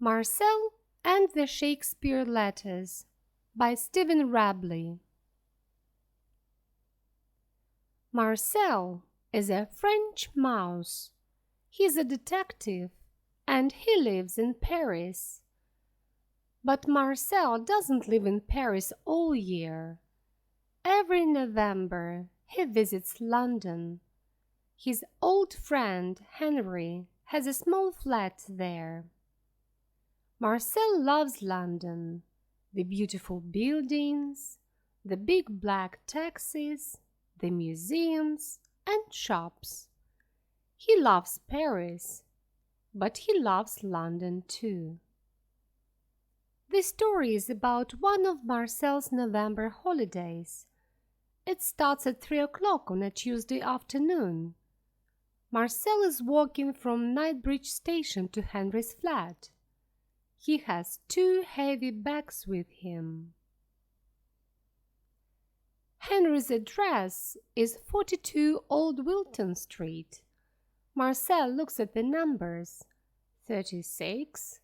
Marcel and the Shakespeare Letters by Stephen Rabley. Marcel is a French mouse. He's a detective and he lives in Paris. But Marcel doesn't live in Paris all year. Every November he visits London. His old friend Henry has a small flat there. Marcel loves London, the beautiful buildings, the big black taxis, the museums and shops. He loves Paris, but he loves London too. This story is about one of Marcel's November holidays. It starts at 3 o'clock on a Tuesday afternoon. Marcel is walking from Knightsbridge Station to Henry's flat. He has 2 heavy bags with him. Henry's address is 42 Old Wilton Street. Marcel looks at the numbers. 36,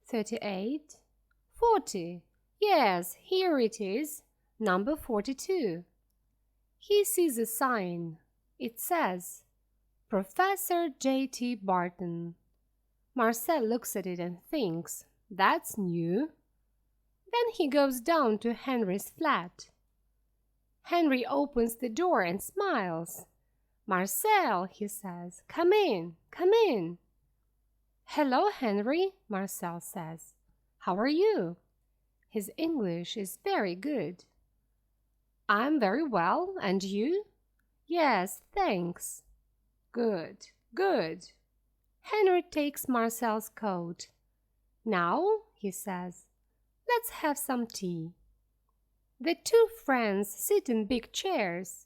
38, 40. Yes, here it is, number 42. He sees a sign. It says, Professor J.T. Barton. Marcel looks at it and thinks, that's new. Then he goes down to Henry's flat. Henry opens the door and smiles. Marcel, he says, come in, come in. Hello, Henry, Marcel says. How are you? His English is very good. I'm very well, and you? Yes, thanks. Good, good. Henry takes Marcel's coat. Now, he says, let's have some tea. The 2 friends sit in big chairs.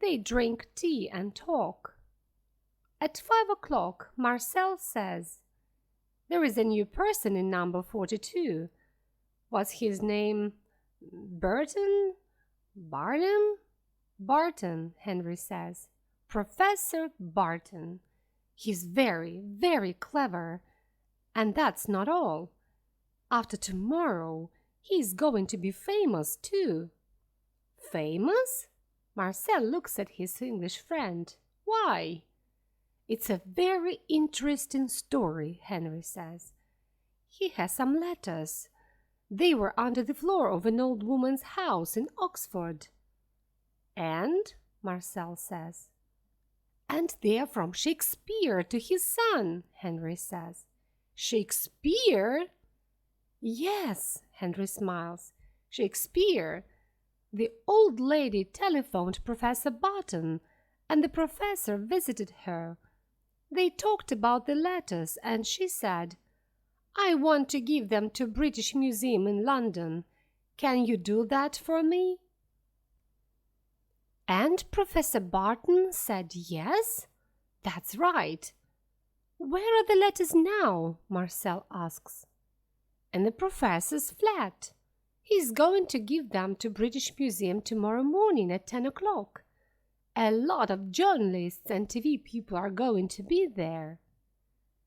They drink tea and talk. At 5 o'clock, Marcel says, there is a new person in number 42. What's his name? Burton? Barnum? Barton, Henry says. Professor Barton. He's very, very clever. And that's not all. After tomorrow, he's going to be famous too. Famous? Marcel looks at his English friend. Why? It's a very interesting story, Henry says. He has some letters. They were under the floor of an old woman's house in Oxford. And, Marcel says, and they're from Shakespeare to his son, Henry says. Shakespeare? Yes, Henry smiles. Shakespeare. The old lady telephoned Professor Barton, and the professor visited her. They talked about the letters, and she said, I want to give them to British Museum in London. Can you do that for me? And Professor Barton said yes? That's right. Where are the letters now? Marcel asks. In the professor's flat. He's going to give them to British Museum tomorrow morning at 10 o'clock. A lot of journalists and TV people are going to be there.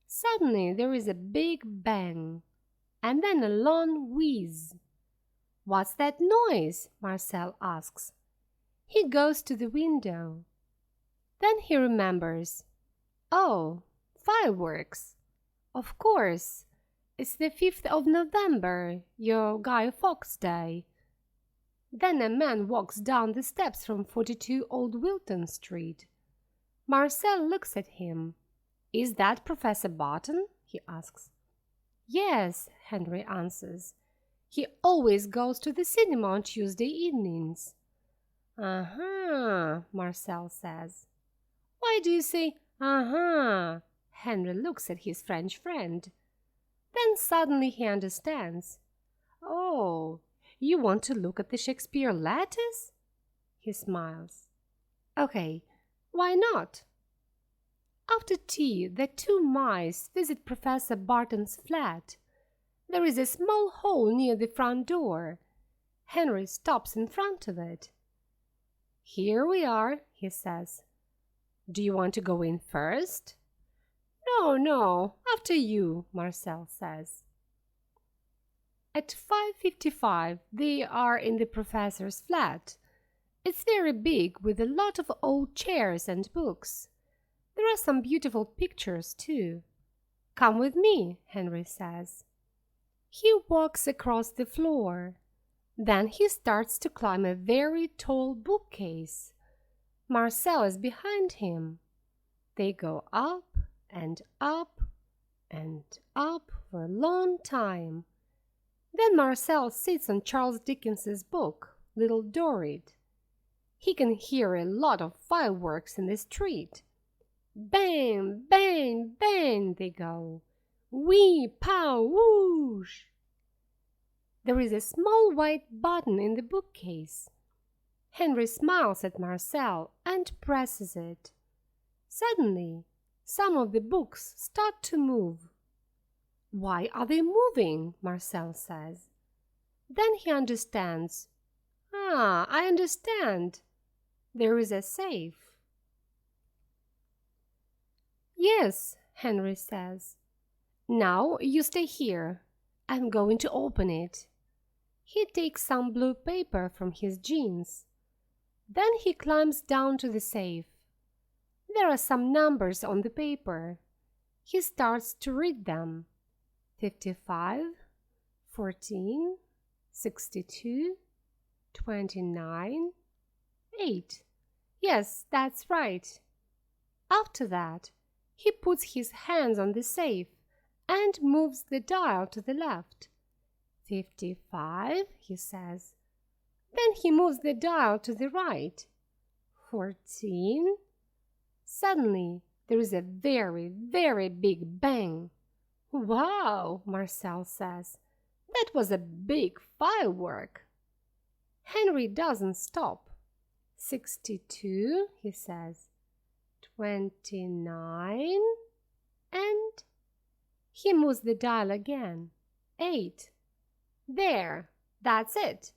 Suddenly there is a big bang, and then a long whiz. What's that noise? Marcel asks. He goes to the window. Then he remembers. Oh, fireworks. Of course, it's the 5th of November, your Guy Fawkes Day. Then a man walks down the steps from 42 Old Wilton Street. Marcel looks at him. Is that Professor Barton? He asks. Yes, Henry answers. He always goes to the cinema on Tuesday evenings. Uh-huh, Marcel says. Why do you say, uh-huh? Henry looks at his French friend. Then suddenly he understands. Oh, you want to look at the Shakespeare letters? He smiles. Okay, why not? After tea, the 2 mice visit Professor Barton's flat. There is a small hole near the front door. Henry stops in front of it. Here we are, he says. Do you want to go in first? No, no, after you, Marcel says. At 5:55, they are in the professor's flat. It's very big with a lot of old chairs and books. There are some beautiful pictures, too. Come with me, Henry says. He walks across the floor. Then he starts to climb a very tall bookcase. Marcel is behind him. They go up and up and up for a long time. Then Marcel sits on Charles Dickens's book, Little Dorrit. He can hear a lot of fireworks in the street. Bang, bang, bang they go. Wee, pow, whoosh. There is a small white button in the bookcase. Henry smiles at Marcel and presses it. Suddenly, some of the books start to move. Why are they moving? Marcel says. Then he understands. Ah, I understand. There is a safe. Yes, Henry says. Now you stay here. I'm going to open it. He takes some blue paper from his jeans. Then he climbs down to the safe. There are some numbers on the paper. He starts to read them. 55, 14, 62, 29, 8. Yes, that's right. After that, he puts his hands on the safe and moves the dial to the left. 55, he says. Then he moves the dial to the right. 14. Suddenly, there is a very, very big bang. Wow, Marcel says. That was a big firework. Henry doesn't stop. 62, he says. 29, and he moves the dial again. 8. There, that's it.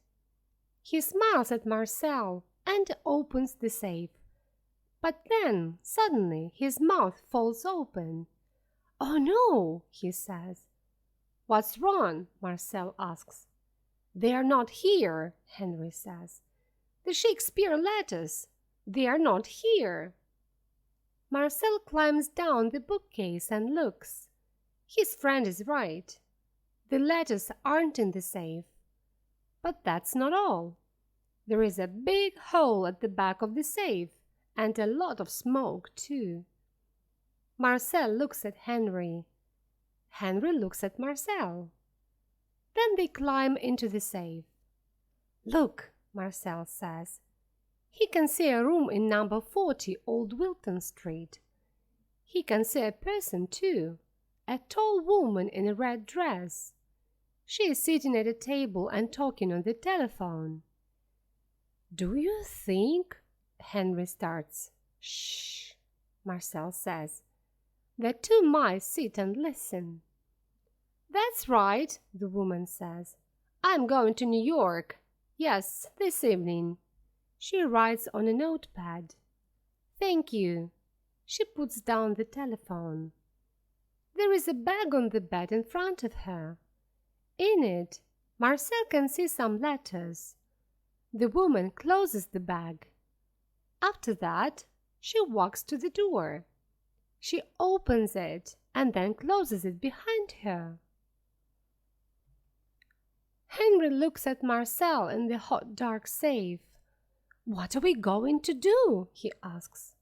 He smiles at Marcel and opens the safe. But then, suddenly, his mouth falls open. Oh no, he says. What's wrong? Marcel asks. They are not here, Henry says. The Shakespeare letters. They are not here. Marcel climbs down the bookcase and looks. His friend is right. The letters aren't in the safe. But that's not all. There is a big hole at the back of the safe and a lot of smoke, too. Marcel looks at Henry. Henry looks at Marcel. Then they climb into the safe. Look, Marcel says. He can see a room in number 40 Old Wilton Street. He can see a person, too, a tall woman in a red dress. She is sitting at a table and talking on the telephone. Do you think? Henry starts. Shh, Marcel says. The two mice sit and listen. That's right, the woman says. I'm going to New York. Yes, this evening. She writes on a notepad. Thank you. She puts down the telephone. There is a bag on the bed in front of her. In it, Marcel can see some letters. The woman closes the bag. After that, she walks to the door. She opens it and then closes it behind her. Henry looks at Marcel in the hot, dark safe. What are we going to do? He asks.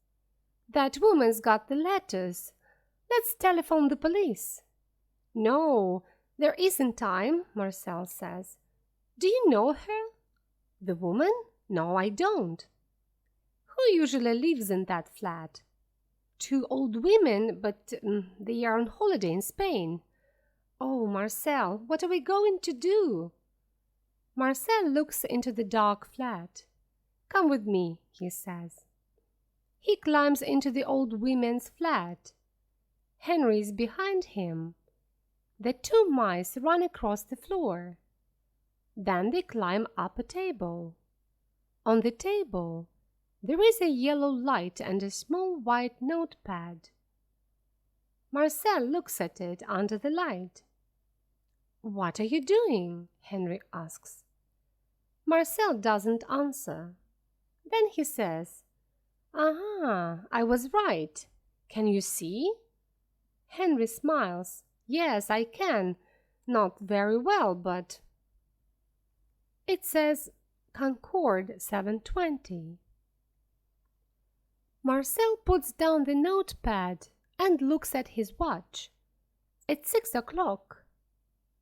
That woman's got the letters. Let's telephone the police. No, there isn't time, Marcel says. Do you know her? The woman? No, I don't. Who usually lives in that flat? Two old women, but they are on holiday in Spain. Oh, Marcel, what are we going to do? Marcel looks into the dark flat. Come with me, he says. He climbs into the old women's flat. Henry is behind him. The two mice run across the floor. Then they climb up a table. On the table, there is a yellow light and a small white notepad. Marcel looks at it under the light. "What are you doing?" Henry asks. Marcel doesn't answer. Then he says, "Aha, I was right. Can you see?" Henry smiles. "Yes, I can. Not very well, but—" It says Concord 7:20. Marcel puts down the notepad and looks at his watch. It's 6 o'clock.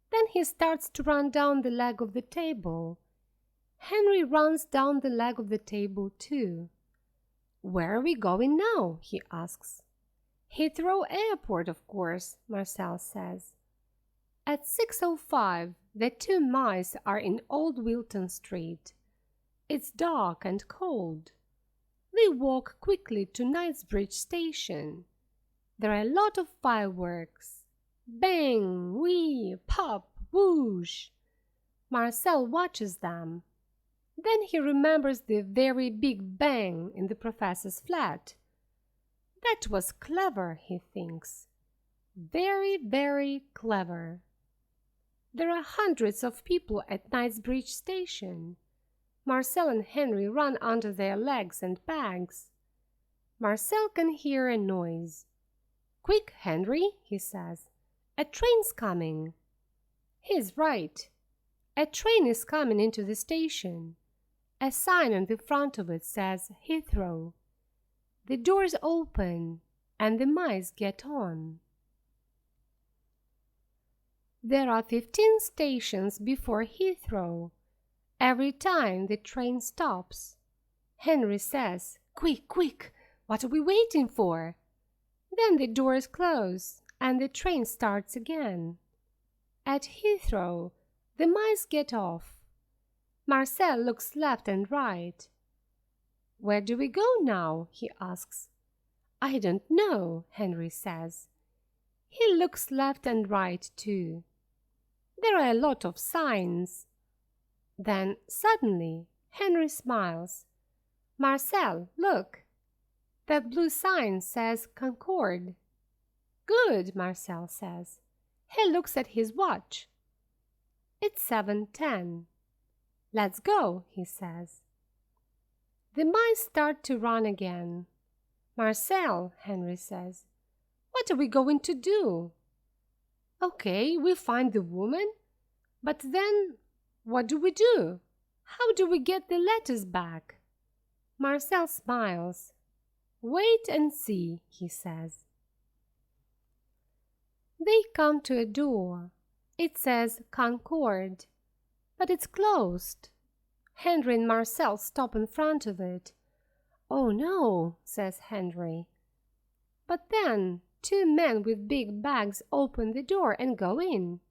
Then he starts to run down the leg of the table. Henry runs down the leg of the table too. "Where are we going now?" he asks. "Heathrow Airport, of course," Marcel says. At 6:05, the two mice are in Old Wilton Street. It's dark and cold. They walk quickly to Knightsbridge Station. There are a lot of fireworks. Bang, wee, pop, whoosh. Marcel watches them. Then he remembers the very big bang in the professor's flat. That was clever, he thinks. Very, very clever. There are hundreds of people at Knightsbridge Station. Marcel and Henry run under their legs and bags. Marcel can hear a noise. "Quick, Henry," he says. "A train's coming." He's right. A train is coming into the station. A sign on the front of it says Heathrow. The doors open and the mice get on. There are 15 stations before Heathrow. Every time the train stops. Henry says, "Quick, quick, what are we waiting for?" Then the doors close and the train starts again. At Heathrow, the mice get off. Marcel looks left and right. "Where do we go now?" he asks. "I don't know," Henry says. He looks left and right too. There are a lot of signs. Then suddenly Henry smiles. "Marcel, look. That blue sign says Concord." "Good," Marcel says. He looks at his watch. It's 7:10. "Let's go," he says. The mice start to run again. "Marcel," Henry says, "what are we going to do?" "Okay, we find the woman, but then what do we do? How do we get the letters back?" Marcel smiles. "Wait and see," he says. They come to a door. It says Concord, but it's closed. Henry and Marcel stop in front of it. "Oh no," says Henry. But then two men with big bags open the door and go in.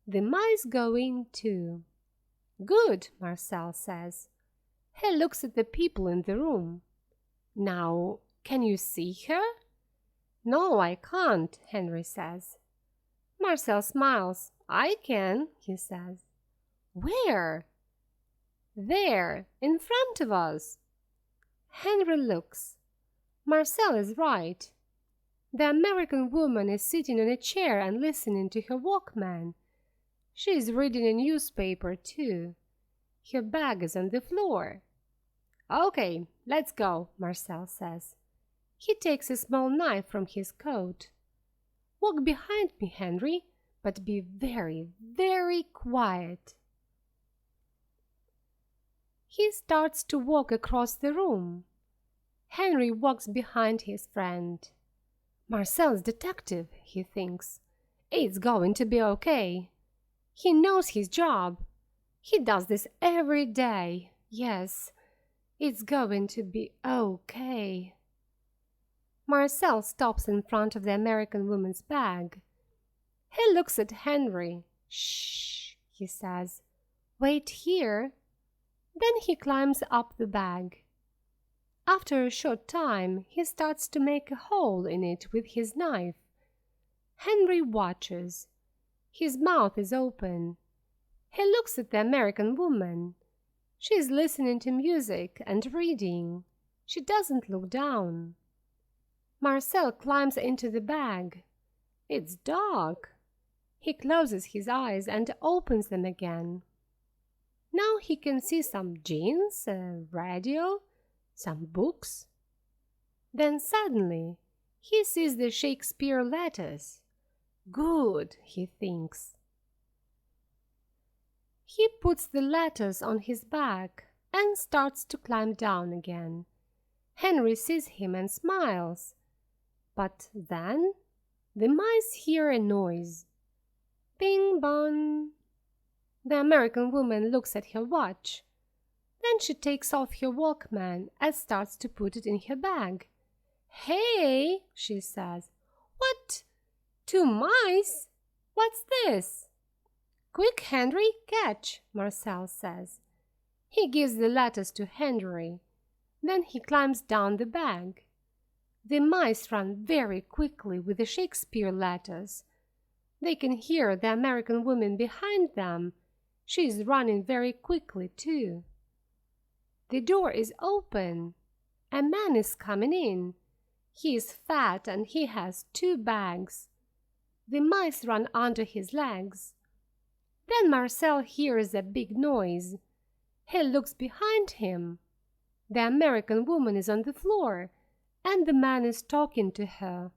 The mice go in too. "Good," Marcel says. He looks at the people in the room. "Now, can you see her?" "No, I can't," Henry says. Marcel smiles. "I can," he says. "Where?" "There, in front of us." Henry looks. Marcel is right. The American woman is sitting on a chair and listening to her Walkman. She is reading a newspaper too. Her bag is on the floor. "Okay, let's go," Marcel says. He takes a small knife from his coat. "Walk behind me, Henry, but be very, very quiet." He starts to walk across the room. Henry walks behind his friend. Marcel's detective, he thinks. It's going to be okay. He knows his job. He does this every day. Yes, it's going to be okay. Marcel stops in front of the American woman's bag. He looks at Henry. "Shh," he says. "Wait here." Then he climbs up the bag. After a short time, he starts to make a hole in it with his knife. Henry watches. His mouth is open. He looks at the American woman. She is listening to music and reading. She doesn't look down. Marcel climbs into the bag. It's dark. He closes his eyes and opens them again. Now he can see some jeans, a radio, some books. Then suddenly he sees the Shakespeare letters. Good, he thinks. He puts the letters on his back and starts to climb down again. Henry sees him and smiles. But then the mice hear a noise. Bing bong. The American woman looks at her watch. Then she takes off her Walkman and starts to put it in her bag. "Hey," she says. "What? 2 mice? What's this?" "Quick, Henry, catch," Marcel says. He gives the letters to Henry. Then he climbs down the bag. The mice run very quickly with the Shakespeare letters. They can hear the American woman behind them. She is running very quickly, too. The door is open. A man is coming in. He is fat and he has 2 bags. The mice run under his legs. Then Marcel hears a big noise. He looks behind him. The American woman is on the floor, and the man is talking to her.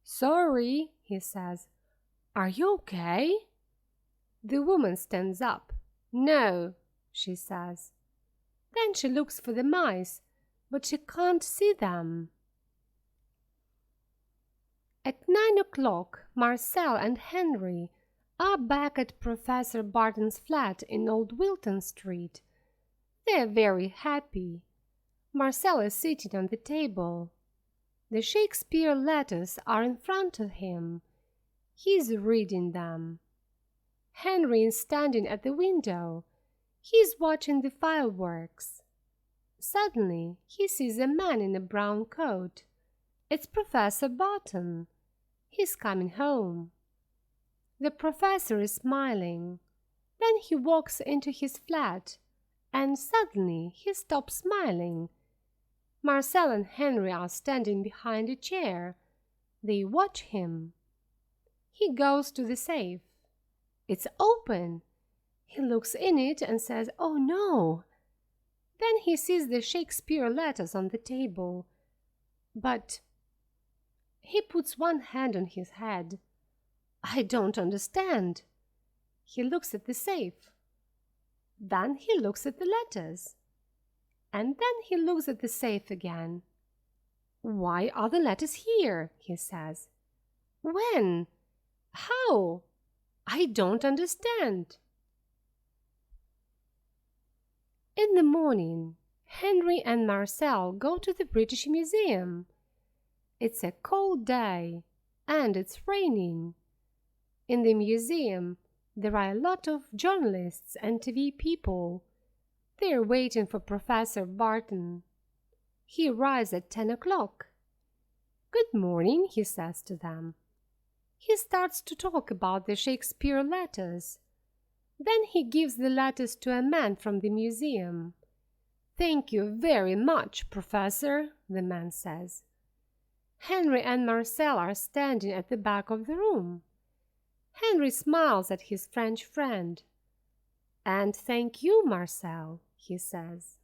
"Sorry," he says. "Are you okay?" The woman stands up. "No," she says. Then she looks for the mice, but she can't see them. At 9 o'clock, Marcel and Henry are back at Professor Barton's flat in Old Wilton Street. They're very happy. Marcel is sitting on the table. The Shakespeare letters are in front of him. He's reading them. Henry is standing at the window. He's watching the fireworks. Suddenly, he sees a man in a brown coat. It's Professor Barton. He's coming home. The professor is smiling. Then he walks into his flat, and suddenly he stops smiling. Marcel and Henry are standing behind a chair. They watch him. He goes to the safe. It's open. He looks in it and says, "Oh no!" Then he sees the Shakespeare letters on the table. But he puts one hand on his head. "I don't understand." He looks at the safe. Then he looks at the letters. And then he looks at the safe again. "Why are the letters here?" he says. "When? How? I don't understand." In the morning, Henry and Marcel go to the British Museum. It's a cold day, and it's raining. In the museum, there are a lot of journalists and TV people. They're waiting for Professor Barton. He arrives at 10 o'clock. "Good morning," he says to them. He starts to talk about the Shakespeare letters. Then he gives the letters to a man from the museum. "Thank you very much, Professor," the man says. Henry and Marcel are standing at the back of the room. Henry smiles at his French friend. "And thank you, Marcel," he says.